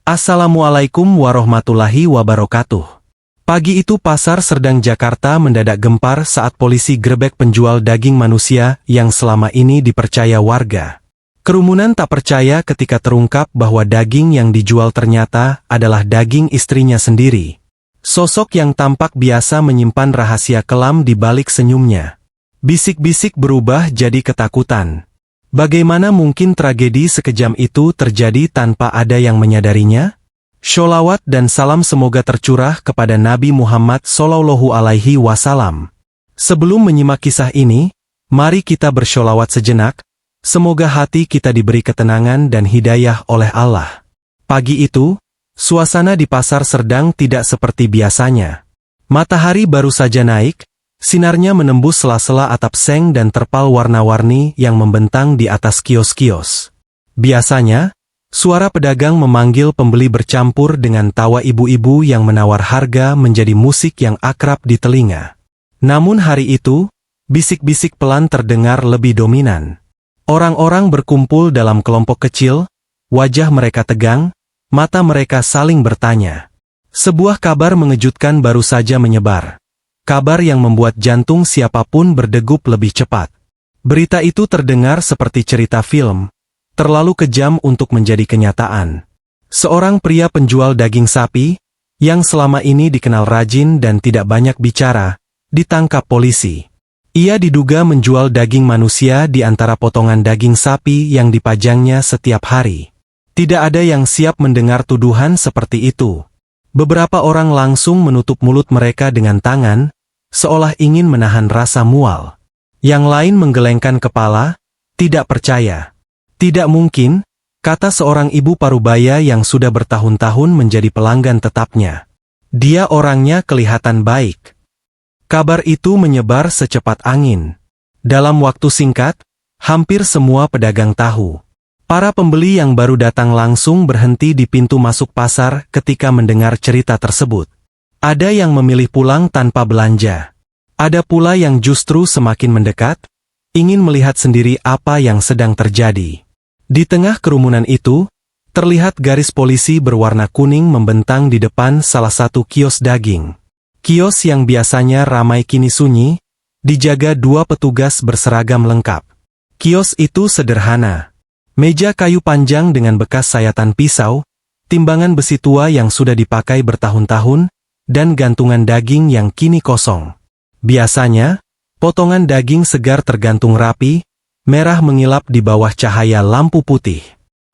Assalamualaikum warahmatullahi wabarakatuh. Pagi itu pasar Serdang Jakarta mendadak gempar saat polisi grebek penjual daging manusia yang selama ini dipercaya warga. Kerumunan tak percaya ketika terungkap bahwa daging yang dijual ternyata adalah daging istrinya sendiri. Sosok yang tampak biasa menyimpan rahasia kelam di balik senyumnya. Bisik-bisik berubah jadi ketakutan. Bagaimana mungkin tragedi sekejam itu terjadi tanpa ada yang menyadarinya? Sholawat dan salam semoga tercurah kepada Nabi Muhammad SAW. Sebelum menyimak kisah ini, mari kita bersholawat sejenak, semoga hati kita diberi ketenangan dan hidayah oleh Allah. Pagi itu, suasana di pasar Serdang tidak seperti biasanya. Matahari baru saja naik, sinarnya menembus sela-sela atap seng dan terpal warna-warni yang membentang di atas kios-kios. Biasanya, suara pedagang memanggil pembeli bercampur dengan tawa ibu-ibu yang menawar harga menjadi musik yang akrab di telinga. Namun hari itu, bisik-bisik pelan terdengar lebih dominan. Orang-orang berkumpul dalam kelompok kecil, wajah mereka tegang, mata mereka saling bertanya. Sebuah kabar mengejutkan baru saja menyebar. Kabar yang membuat jantung siapapun berdegup lebih cepat. Berita itu terdengar seperti cerita film, terlalu kejam untuk menjadi kenyataan. Seorang pria penjual daging sapi, yang selama ini dikenal rajin dan tidak banyak bicara, ditangkap polisi. Ia diduga menjual daging manusia di antara potongan daging sapi yang dipajangnya setiap hari. Tidak ada yang siap mendengar tuduhan seperti itu. Beberapa orang langsung menutup mulut mereka dengan tangan, seolah ingin menahan rasa mual. Yang lain menggelengkan kepala, tidak percaya. Tidak mungkin, kata seorang ibu parubaya yang sudah bertahun-tahun menjadi pelanggan tetapnya. Dia orangnya kelihatan baik. Kabar itu menyebar secepat angin. Dalam waktu singkat, hampir semua pedagang tahu. Para pembeli yang baru datang langsung berhenti di pintu masuk pasar ketika mendengar cerita tersebut. Ada yang memilih pulang tanpa belanja. Ada pula yang justru semakin mendekat, ingin melihat sendiri apa yang sedang terjadi. Di tengah kerumunan itu, terlihat garis polisi berwarna kuning membentang di depan salah satu kios daging. Kios yang biasanya ramai kini sunyi, dijaga dua petugas berseragam lengkap. Kios itu sederhana. Meja kayu panjang dengan bekas sayatan pisau, timbangan besi tua yang sudah dipakai bertahun-tahun, dan gantungan daging yang kini kosong. Biasanya, potongan daging segar tergantung rapi, merah mengilap di bawah cahaya lampu putih.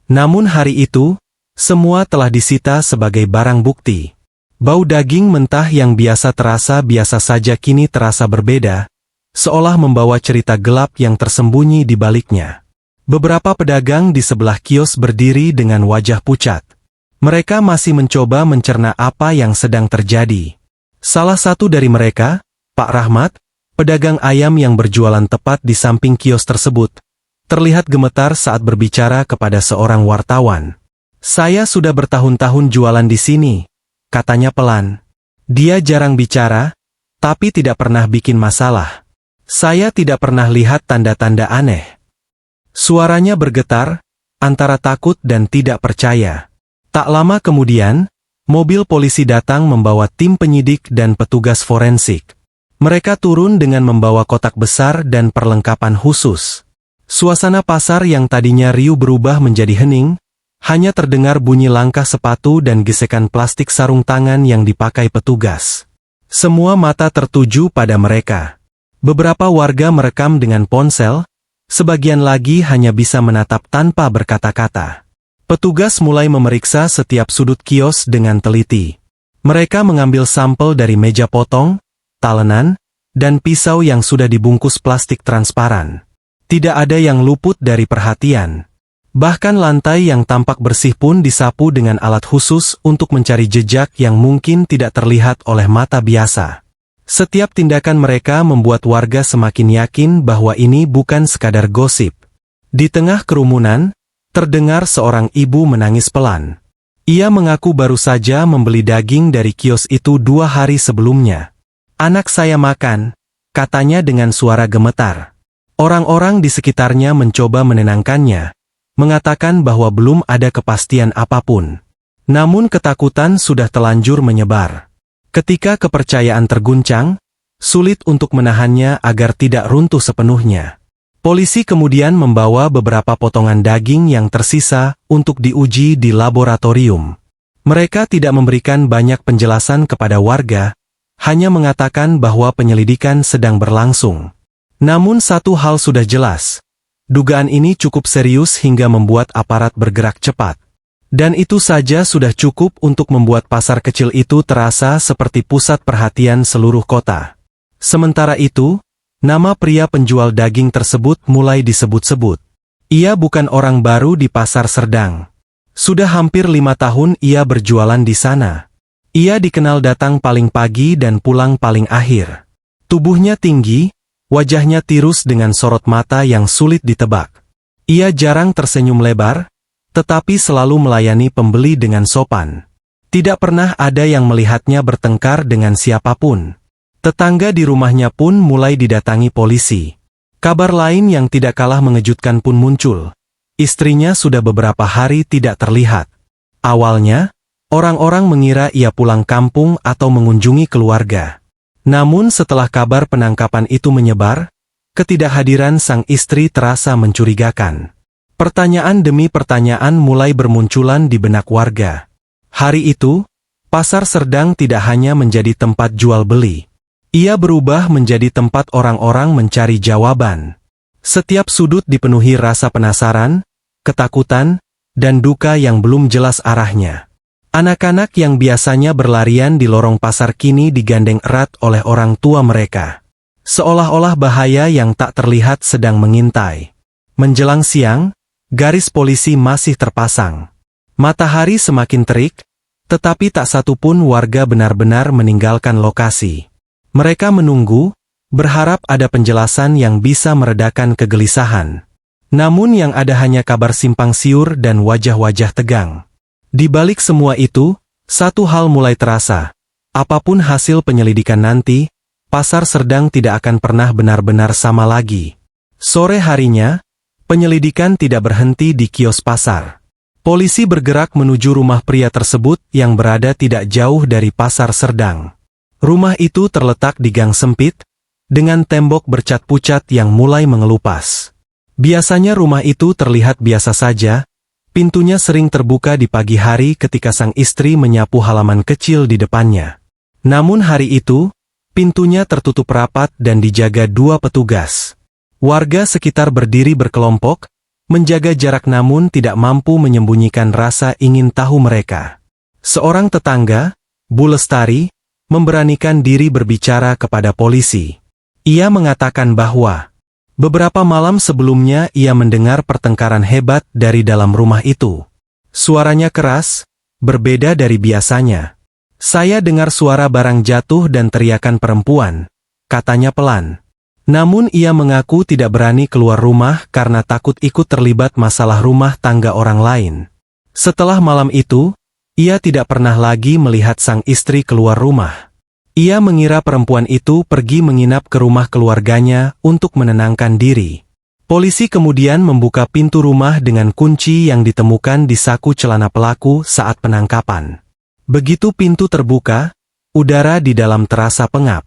Namun hari itu, semua telah disita sebagai barang bukti. Bau daging mentah yang biasa terasa biasa saja kini terasa berbeda, seolah membawa cerita gelap yang tersembunyi di baliknya. Beberapa pedagang di sebelah kios berdiri dengan wajah pucat. Mereka masih mencoba mencerna apa yang sedang terjadi. Salah satu dari mereka, Pak Rahmat, pedagang ayam yang berjualan tepat di samping kios tersebut, terlihat gemetar saat berbicara kepada seorang wartawan. Saya sudah bertahun-tahun jualan di sini, katanya pelan. Dia jarang bicara, tapi tidak pernah bikin masalah. Saya tidak pernah lihat tanda-tanda aneh. Suaranya bergetar, antara takut dan tidak percaya. Tak lama kemudian, mobil polisi datang membawa tim penyidik dan petugas forensik. Mereka turun dengan membawa kotak besar dan perlengkapan khusus. Suasana pasar yang tadinya riuh berubah menjadi hening, hanya terdengar bunyi langkah sepatu dan gesekan plastik sarung tangan yang dipakai petugas. Semua mata tertuju pada mereka. Beberapa warga merekam dengan ponsel, sebagian lagi hanya bisa menatap tanpa berkata-kata. Petugas mulai memeriksa setiap sudut kios dengan teliti. Mereka mengambil sampel dari meja potong, talenan, dan pisau yang sudah dibungkus plastik transparan. Tidak ada yang luput dari perhatian. Bahkan lantai yang tampak bersih pun disapu dengan alat khusus untuk mencari jejak yang mungkin tidak terlihat oleh mata biasa. Setiap tindakan mereka membuat warga semakin yakin bahwa ini bukan sekadar gosip. Di tengah kerumunan, terdengar seorang ibu menangis pelan. Ia mengaku baru saja membeli daging dari kios itu 2 hari sebelumnya. Anak saya makan, katanya dengan suara gemetar. Orang-orang di sekitarnya mencoba menenangkannya, mengatakan bahwa belum ada kepastian apapun. Namun ketakutan sudah telanjur menyebar. Ketika kepercayaan terguncang, sulit untuk menahannya agar tidak runtuh sepenuhnya. Polisi kemudian membawa beberapa potongan daging yang tersisa untuk diuji di laboratorium. Mereka tidak memberikan banyak penjelasan kepada warga, hanya mengatakan bahwa penyelidikan sedang berlangsung. Namun satu hal sudah jelas, dugaan ini cukup serius hingga membuat aparat bergerak cepat. Dan itu saja sudah cukup untuk membuat pasar kecil itu terasa seperti pusat perhatian seluruh kota. Sementara itu, nama pria penjual daging tersebut mulai disebut-sebut. Ia bukan orang baru di Pasar Serdang. Sudah hampir 5 tahun ia berjualan di sana. Ia dikenal datang paling pagi dan pulang paling akhir. Tubuhnya tinggi, wajahnya tirus dengan sorot mata yang sulit ditebak. Ia jarang tersenyum lebar, tetapi selalu melayani pembeli dengan sopan. Tidak pernah ada yang melihatnya bertengkar dengan siapapun. Tetangga di rumahnya pun mulai didatangi polisi. Kabar lain yang tidak kalah mengejutkan pun muncul. Istrinya sudah beberapa hari tidak terlihat. Awalnya, orang-orang mengira ia pulang kampung atau mengunjungi keluarga. Namun setelah kabar penangkapan itu menyebar, ketidakhadiran sang istri terasa mencurigakan. Pertanyaan demi pertanyaan mulai bermunculan di benak warga. Hari itu, Pasar Serdang tidak hanya menjadi tempat jual beli. Ia berubah menjadi tempat orang-orang mencari jawaban. Setiap sudut dipenuhi rasa penasaran, ketakutan, dan duka yang belum jelas arahnya. Anak-anak yang biasanya berlarian di lorong pasar kini digandeng erat oleh orang tua mereka. Seolah-olah bahaya yang tak terlihat sedang mengintai. Menjelang siang, garis polisi masih terpasang. Matahari semakin terik, tetapi tak satu pun warga benar-benar meninggalkan lokasi. Mereka menunggu, berharap ada penjelasan yang bisa meredakan kegelisahan. Namun yang ada hanya kabar simpang siur dan wajah-wajah tegang. Di balik semua itu, satu hal mulai terasa. Apapun hasil penyelidikan nanti, Pasar Serdang tidak akan pernah benar-benar sama lagi. Sore harinya, penyelidikan tidak berhenti di kios pasar. Polisi bergerak menuju rumah pria tersebut yang berada tidak jauh dari Pasar Serdang. Rumah itu terletak di gang sempit, dengan tembok bercat pucat yang mulai mengelupas. Biasanya rumah itu terlihat biasa saja, pintunya sering terbuka di pagi hari ketika sang istri menyapu halaman kecil di depannya. Namun hari itu, pintunya tertutup rapat dan dijaga 2 petugas. Warga sekitar berdiri berkelompok, menjaga jarak namun tidak mampu menyembunyikan rasa ingin tahu mereka. Seorang tetangga, Bu Lestari, memberanikan diri berbicara kepada polisi. Ia mengatakan bahwa beberapa malam sebelumnya ia mendengar pertengkaran hebat dari dalam rumah itu. Suaranya keras, berbeda dari biasanya. Saya dengar suara barang jatuh dan teriakan perempuan, katanya pelan. Namun ia mengaku tidak berani keluar rumah karena takut ikut terlibat masalah rumah tangga orang lain. Setelah malam itu, ia tidak pernah lagi melihat sang istri keluar rumah. Ia mengira perempuan itu pergi menginap ke rumah keluarganya untuk menenangkan diri. Polisi kemudian membuka pintu rumah dengan kunci yang ditemukan di saku celana pelaku saat penangkapan. Begitu pintu terbuka, udara di dalam terasa pengap.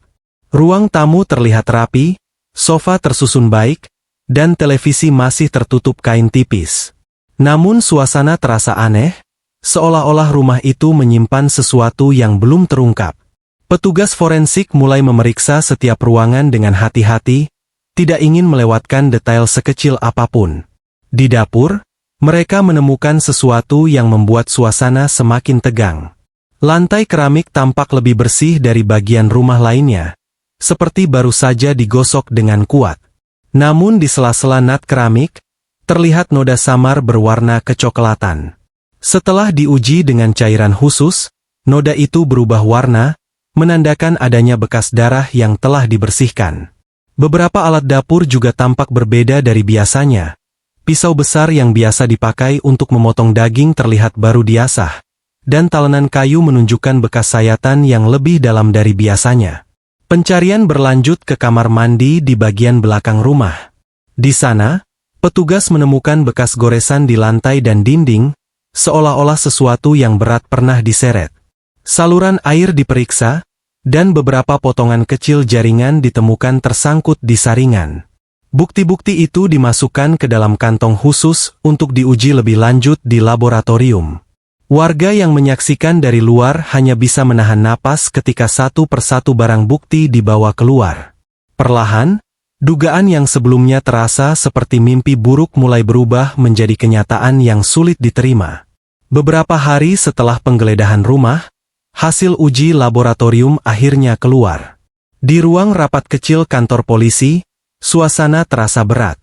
Ruang tamu terlihat rapi, sofa tersusun baik, dan televisi masih tertutup kain tipis. Namun suasana terasa aneh, seolah-olah rumah itu menyimpan sesuatu yang belum terungkap. Petugas forensik mulai memeriksa setiap ruangan dengan hati-hati, tidak ingin melewatkan detail sekecil apapun. Di dapur, mereka menemukan sesuatu yang membuat suasana semakin tegang. Lantai keramik tampak lebih bersih dari bagian rumah lainnya, seperti baru saja digosok dengan kuat. Namun di sela-sela nat keramik, terlihat noda samar berwarna kecoklatan. Setelah diuji dengan cairan khusus, noda itu berubah warna, menandakan adanya bekas darah yang telah dibersihkan. Beberapa alat dapur juga tampak berbeda dari biasanya. Pisau besar yang biasa dipakai untuk memotong daging terlihat baru diasah, dan talenan kayu menunjukkan bekas sayatan yang lebih dalam dari biasanya. Pencarian berlanjut ke kamar mandi di bagian belakang rumah. Di sana, petugas menemukan bekas goresan di lantai dan dinding, seolah-olah sesuatu yang berat pernah diseret. Saluran air diperiksa, dan beberapa potongan kecil jaringan ditemukan tersangkut di saringan. Bukti-bukti itu dimasukkan ke dalam kantong khusus untuk diuji lebih lanjut di laboratorium. Warga yang menyaksikan dari luar hanya bisa menahan napas ketika satu persatu barang bukti dibawa keluar. Perlahan, dugaan yang sebelumnya terasa seperti mimpi buruk mulai berubah menjadi kenyataan yang sulit diterima. Beberapa hari setelah penggeledahan rumah, hasil uji laboratorium akhirnya keluar. Di ruang rapat kecil kantor polisi, suasana terasa berat.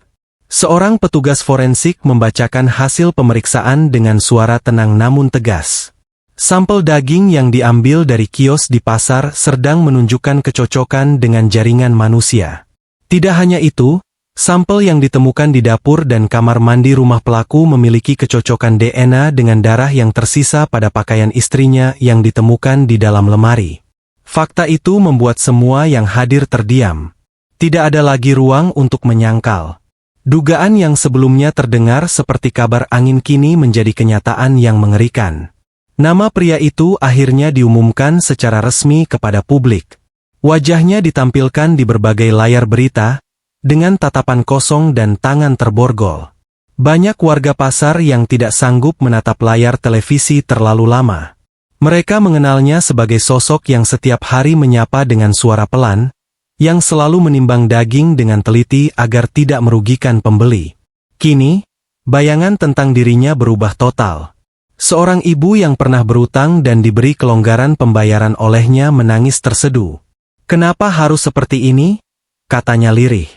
Seorang petugas forensik membacakan hasil pemeriksaan dengan suara tenang namun tegas. Sampel daging yang diambil dari kios di pasar sedang menunjukkan kecocokan dengan jaringan manusia. Tidak hanya itu, sampel yang ditemukan di dapur dan kamar mandi rumah pelaku memiliki kecocokan DNA dengan darah yang tersisa pada pakaian istrinya yang ditemukan di dalam lemari. Fakta itu membuat semua yang hadir terdiam. Tidak ada lagi ruang untuk menyangkal. Dugaan yang sebelumnya terdengar seperti kabar angin kini menjadi kenyataan yang mengerikan. Nama pria itu akhirnya diumumkan secara resmi kepada publik. Wajahnya ditampilkan di berbagai layar berita, dengan tatapan kosong dan tangan terborgol. Banyak warga pasar yang tidak sanggup menatap layar televisi terlalu lama. Mereka mengenalnya sebagai sosok yang setiap hari menyapa dengan suara pelan, yang selalu menimbang daging dengan teliti agar tidak merugikan pembeli. Kini, bayangan tentang dirinya berubah total. Seorang ibu yang pernah berutang dan diberi kelonggaran pembayaran olehnya menangis terseduh. "Kenapa harus seperti ini?" katanya lirih.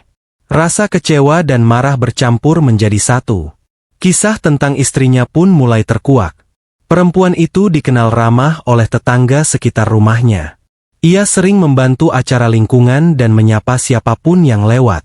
Rasa kecewa dan marah bercampur menjadi satu. Kisah tentang istrinya pun mulai terkuak. Perempuan itu dikenal ramah oleh tetangga sekitar rumahnya. Ia sering membantu acara lingkungan dan menyapa siapapun yang lewat.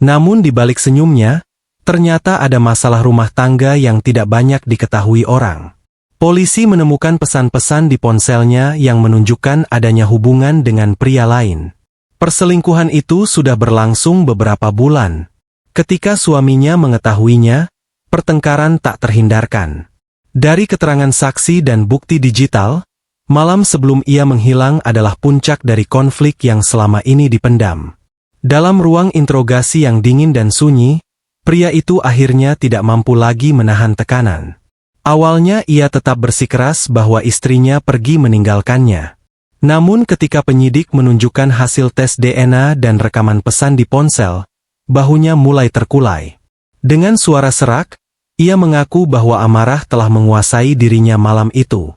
Namun di balik senyumnya, ternyata ada masalah rumah tangga yang tidak banyak diketahui orang. Polisi menemukan pesan-pesan di ponselnya yang menunjukkan adanya hubungan dengan pria lain. Perselingkuhan itu sudah berlangsung beberapa bulan. Ketika suaminya mengetahuinya, pertengkaran tak terhindarkan. Dari keterangan saksi dan bukti digital, malam sebelum ia menghilang adalah puncak dari konflik yang selama ini dipendam. Dalam ruang interogasi yang dingin dan sunyi, pria itu akhirnya tidak mampu lagi menahan tekanan. Awalnya ia tetap bersikeras bahwa istrinya pergi meninggalkannya. Namun ketika penyidik menunjukkan hasil tes DNA dan rekaman pesan di ponsel, bahunya mulai terkulai. Dengan suara serak, ia mengaku bahwa amarah telah menguasai dirinya malam itu.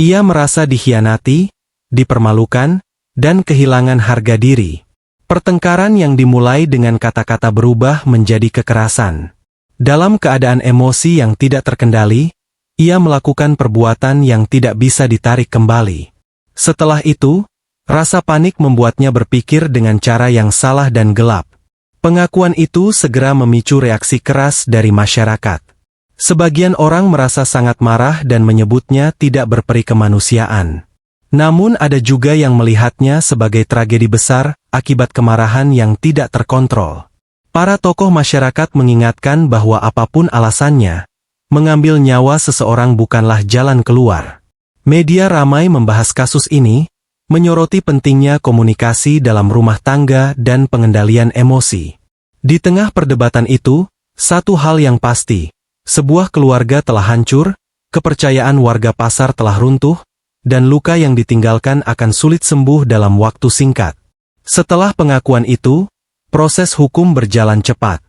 Ia merasa dikhianati, dipermalukan, dan kehilangan harga diri. Pertengkaran yang dimulai dengan kata-kata berubah menjadi kekerasan. Dalam keadaan emosi yang tidak terkendali, ia melakukan perbuatan yang tidak bisa ditarik kembali. Setelah itu, rasa panik membuatnya berpikir dengan cara yang salah dan gelap. Pengakuan itu segera memicu reaksi keras dari masyarakat. Sebagian orang merasa sangat marah dan menyebutnya tidak berperi kemanusiaan. Namun ada juga yang melihatnya sebagai tragedi besar akibat kemarahan yang tidak terkontrol. Para tokoh masyarakat mengingatkan bahwa apapun alasannya, mengambil nyawa seseorang bukanlah jalan keluar. Media ramai membahas kasus ini, menyoroti pentingnya komunikasi dalam rumah tangga dan pengendalian emosi. Di tengah perdebatan itu, satu hal yang pasti, sebuah keluarga telah hancur, kepercayaan warga pasar telah runtuh, dan luka yang ditinggalkan akan sulit sembuh dalam waktu singkat. Setelah pengakuan itu, proses hukum berjalan cepat.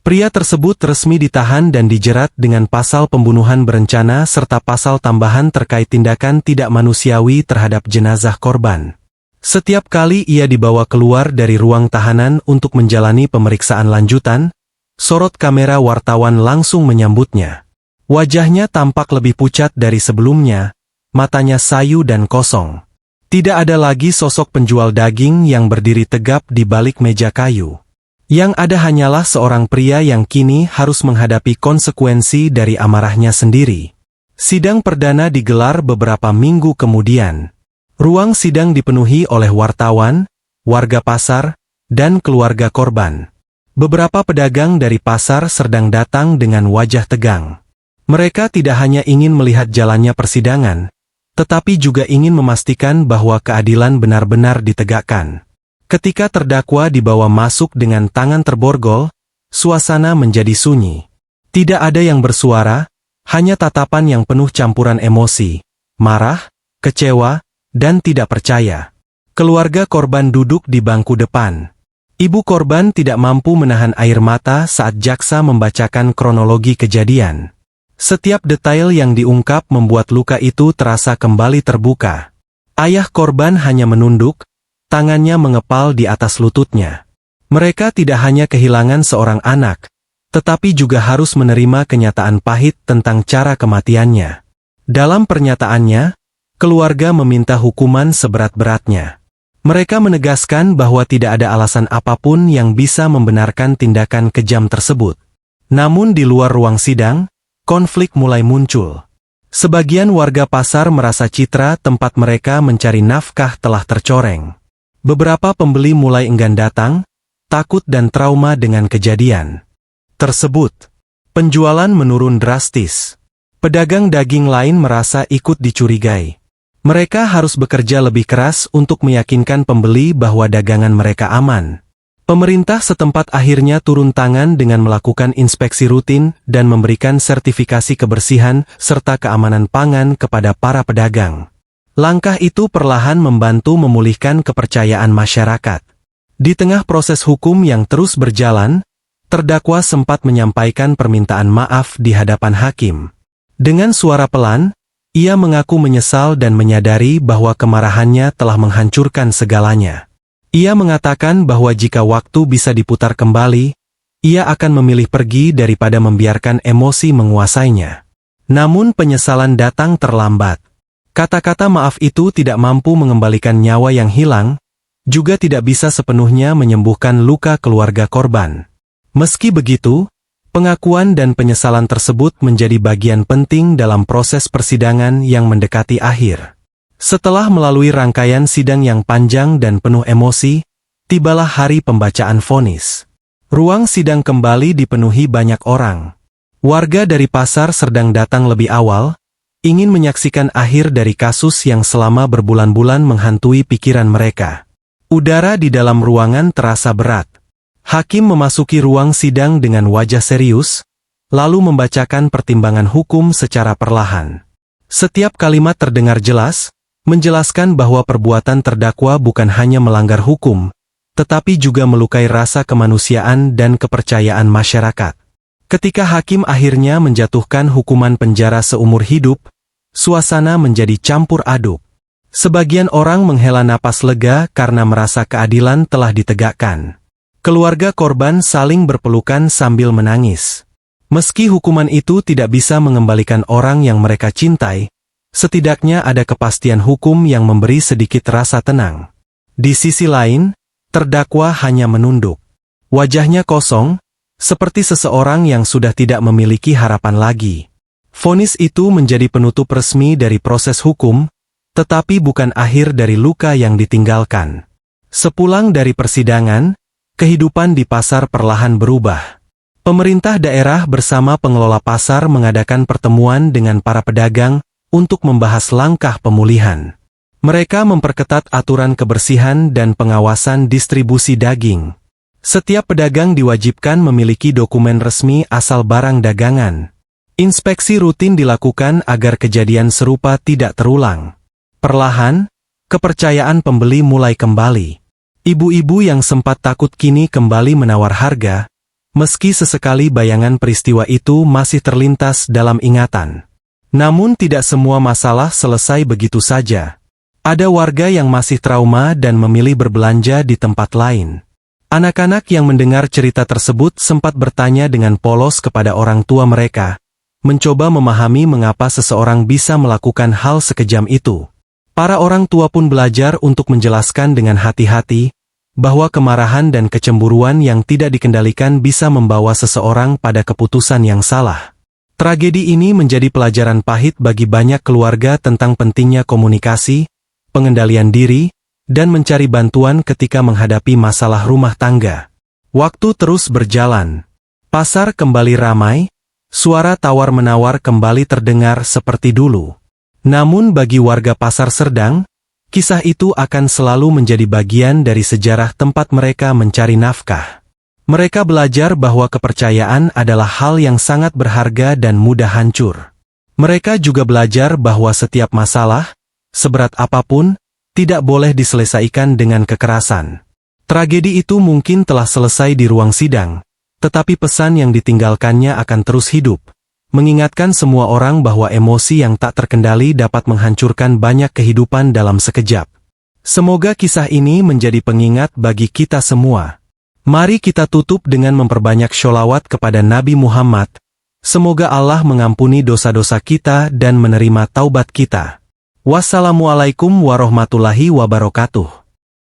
Pria tersebut resmi ditahan dan dijerat dengan pasal pembunuhan berencana serta pasal tambahan terkait tindakan tidak manusiawi terhadap jenazah korban. Setiap kali ia dibawa keluar dari ruang tahanan untuk menjalani pemeriksaan lanjutan, sorot kamera wartawan langsung menyambutnya. Wajahnya tampak lebih pucat dari sebelumnya, matanya sayu dan kosong. Tidak ada lagi sosok penjual daging yang berdiri tegap di balik meja kayu. Yang ada hanyalah seorang pria yang kini harus menghadapi konsekuensi dari amarahnya sendiri. Sidang perdana digelar beberapa minggu kemudian. Ruang sidang dipenuhi oleh wartawan, warga pasar, dan keluarga korban. Beberapa pedagang dari pasar sedang datang dengan wajah tegang. Mereka tidak hanya ingin melihat jalannya persidangan, tetapi juga ingin memastikan bahwa keadilan benar-benar ditegakkan. Ketika terdakwa dibawa masuk dengan tangan terborgol, suasana menjadi sunyi. Tidak ada yang bersuara, hanya tatapan yang penuh campuran emosi, marah, kecewa, dan tidak percaya. Keluarga korban duduk di bangku depan. Ibu korban tidak mampu menahan air mata saat jaksa membacakan kronologi kejadian. Setiap detail yang diungkap membuat luka itu terasa kembali terbuka. Ayah korban hanya menunduk, tangannya mengepal di atas lututnya. Mereka tidak hanya kehilangan seorang anak, tetapi juga harus menerima kenyataan pahit tentang cara kematiannya. Dalam pernyataannya, keluarga meminta hukuman seberat-beratnya. Mereka menegaskan bahwa tidak ada alasan apapun yang bisa membenarkan tindakan kejam tersebut. Namun di luar ruang sidang, konflik mulai muncul. Sebagian warga pasar merasa citra tempat mereka mencari nafkah telah tercoreng. Beberapa pembeli mulai enggan datang, takut dan trauma dengan kejadian tersebut. Penjualan menurun drastis. Pedagang daging lain merasa ikut dicurigai. Mereka harus bekerja lebih keras untuk meyakinkan pembeli bahwa dagangan mereka aman. Pemerintah setempat akhirnya turun tangan dengan melakukan inspeksi rutin dan memberikan sertifikasi kebersihan serta keamanan pangan kepada para pedagang. Langkah itu perlahan membantu memulihkan kepercayaan masyarakat. Di tengah proses hukum yang terus berjalan, terdakwa sempat menyampaikan permintaan maaf di hadapan hakim. Dengan suara pelan, ia mengaku menyesal dan menyadari bahwa kemarahannya telah menghancurkan segalanya. Ia mengatakan bahwa jika waktu bisa diputar kembali, ia akan memilih pergi daripada membiarkan emosi menguasainya. Namun penyesalan datang terlambat. Kata-kata maaf itu tidak mampu mengembalikan nyawa yang hilang, juga tidak bisa sepenuhnya menyembuhkan luka keluarga korban. Meski begitu, pengakuan dan penyesalan tersebut menjadi bagian penting dalam proses persidangan yang mendekati akhir. Setelah melalui rangkaian sidang yang panjang dan penuh emosi, tibalah hari pembacaan vonis. Ruang sidang kembali dipenuhi banyak orang. Warga dari pasar Serdang datang lebih awal, ingin menyaksikan akhir dari kasus yang selama berbulan-bulan menghantui pikiran mereka. Udara di dalam ruangan terasa berat. Hakim memasuki ruang sidang dengan wajah serius, lalu membacakan pertimbangan hukum secara perlahan. Setiap kalimat terdengar jelas, menjelaskan bahwa perbuatan terdakwa bukan hanya melanggar hukum, tetapi juga melukai rasa kemanusiaan dan kepercayaan masyarakat. Ketika hakim akhirnya menjatuhkan hukuman penjara seumur hidup, suasana menjadi campur aduk. Sebagian orang menghela napas lega karena merasa keadilan telah ditegakkan. Keluarga korban saling berpelukan sambil menangis. Meski hukuman itu tidak bisa mengembalikan orang yang mereka cintai, setidaknya ada kepastian hukum yang memberi sedikit rasa tenang. Di sisi lain, terdakwa hanya menunduk. Wajahnya kosong, seperti seseorang yang sudah tidak memiliki harapan lagi. Vonis itu menjadi penutup resmi dari proses hukum, tetapi bukan akhir dari luka yang ditinggalkan. Sepulang dari persidangan, kehidupan di pasar perlahan berubah. Pemerintah daerah bersama pengelola pasar mengadakan pertemuan dengan para pedagang untuk membahas langkah pemulihan. Mereka memperketat aturan kebersihan dan pengawasan distribusi daging. Setiap pedagang diwajibkan memiliki dokumen resmi asal barang dagangan. Inspeksi rutin dilakukan agar kejadian serupa tidak terulang. Perlahan, kepercayaan pembeli mulai kembali. Ibu-ibu yang sempat takut kini kembali menawar harga, meski sesekali bayangan peristiwa itu masih terlintas dalam ingatan. Namun tidak semua masalah selesai begitu saja. Ada warga yang masih trauma dan memilih berbelanja di tempat lain. Anak-anak yang mendengar cerita tersebut sempat bertanya dengan polos kepada orang tua mereka, mencoba memahami mengapa seseorang bisa melakukan hal sekejam itu. Para orang tua pun belajar untuk menjelaskan dengan hati-hati, bahwa kemarahan dan kecemburuan yang tidak dikendalikan bisa membawa seseorang pada keputusan yang salah. Tragedi ini menjadi pelajaran pahit bagi banyak keluarga tentang pentingnya komunikasi, pengendalian diri, dan mencari bantuan ketika menghadapi masalah rumah tangga. Waktu terus berjalan. Pasar kembali ramai, Suara tawar-menawar kembali terdengar seperti dulu. Namun bagi warga Pasar Serdang, kisah itu akan selalu menjadi bagian dari sejarah tempat mereka mencari nafkah. Mereka belajar bahwa kepercayaan adalah hal yang sangat berharga dan mudah hancur. Mereka juga belajar bahwa setiap masalah, seberat apapun, tidak boleh diselesaikan dengan kekerasan. Tragedi itu mungkin telah selesai di ruang sidang, tetapi pesan yang ditinggalkannya akan terus hidup, mengingatkan semua orang bahwa emosi yang tak terkendali dapat menghancurkan banyak kehidupan dalam sekejap. Semoga kisah ini menjadi pengingat bagi kita semua. Mari kita tutup dengan memperbanyak sholawat kepada Nabi Muhammad. Semoga Allah mengampuni dosa-dosa kita dan menerima taubat kita. Wassalamualaikum warahmatullahi wabarakatuh.